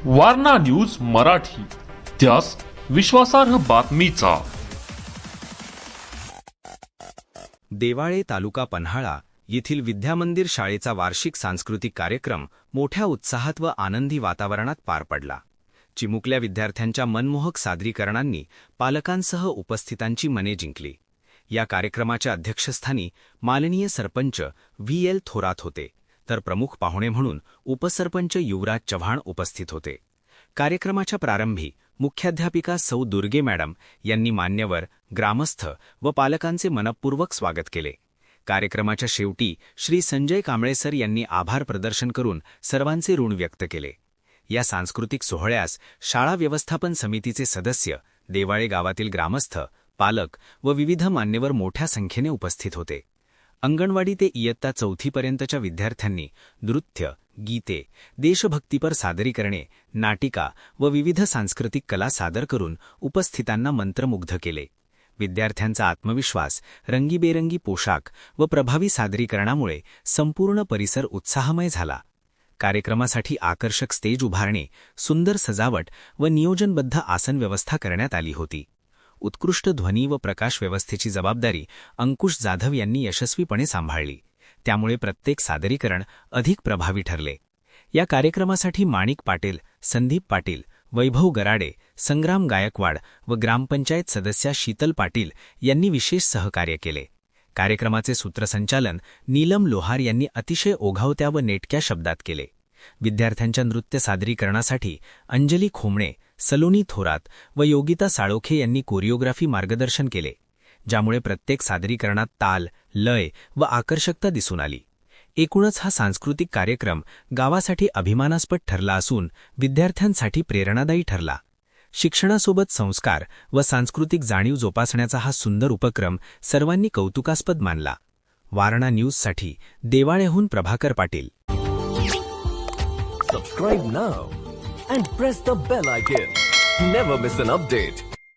Warna news Marathi, त्यास विश्वासार्ह बातमीचा। देवाळे तालुका पन्हाळा येथील विद्यामंदिर शाळेचा वार्षिक सांस्कृतिक कार्यक्रम मोठ्या उत्साहात व आनंदी वातावरणात पार पडला। चिमुकल्या विद्यार्थ्यांच्या मनमोहक सादरीकरणांनी पालकांसह उपस्थितांची मने जिंकली। या कार्यक्रमाच्या अध्यक्षस्थानी माननीय सरपंच VL थोरात होते, तर प्रमुख पाहुणे म्हणून उपसरपंच युवराज चव्हाण उपस्थित होते। कार्यक्रमाच्या प्रारंभी मुख्याध्यापिका सौ दुर्गे मॅडम यांनी मान्यवर, ग्रामस्थ व पालकांचे मनपूर्वक स्वागत केले। कार्यक्रमाच्या शेवटी श्री संजय कांबळे सर यांनी आभार प्रदर्शन करून सर्वांचे ऋण व्यक्त केले। या सांस्कृतिक सोहळ्यास शाळा व्यवस्थापन समितीचे सदस्य, देवाळे गावातील ग्रामस्थ, पालक व विविध मान्यवर मोठ्या संख्येने उपस्थित होते। अंगणवाडी ते इयत्ता 4थी पर्यंतच्या विद्यार्थ्यांनी नृत्य, गीते, देशभक्तीपर सादरीकरणे, नाटिका व विविध सांस्कृतिक कला सादर करून उपस्थितांना मंत्रमुग्ध केले। विद्यार्थ्यांचा आत्मविश्वास, रंगीबेरंगी पोशाख व प्रभावी सादरीकरणामुळे संपूर्ण परिसर उत्साहमय झाला। कार्यक्रमासाठी आकर्षक स्टेज उभारणे, सुंदर सजावट व नियोजनबद्ध आसन व्यवस्था करण्यात आली होती। उत्कृष्ट ध्वनी व प्रकाश व्यवस्थेची जबाबदारी अंकुश जाधव यांनी यशस्वीपणे सांभाळली, त्यामुळे प्रत्येक सादरीकरण अधिक प्रभावी ठरले। या कार्यक्रमासाठी माणिक पाटील, संदीप पाटील, वैभव गराडे, संग्राम गायकवाड व ग्रामपंचायत सदस्या शीतल पाटील यांनी विशेष सहकार्य केले। कार्यक्रमाचे सूत्रसंचालन नीलम लोहार यांनी अतिशय ओघावत्या व नेटक्या शब्दात केले। विद्यार्थ्यांच्या नृत्य सादरीकरणासाठी अंजली खोमणे, सलोनी थोरात व योगिता साळोखे यांनी कोरिओग्राफी मार्गदर्शन केले, ज्यामुळे प्रत्येक सादरीकरणात ताल, लय व आकर्षकता दिसून आली। एकूणच हा सांस्कृतिक कार्यक्रम गावासाठी अभिमानास्पद ठरला असून विद्यार्थ्यांसाठी प्रेरणादायी ठरला। शिक्षणासोबत संस्कार व सांस्कृतिक जाणीव जोपासण्याचा हा सुंदर उपक्रम सर्वांनी कौतुकास्पद मानला। वारणा न्यूजसाठी देवाळेहून Prabhakar Patil. Subscribe now and press the bell icon. Never miss an update.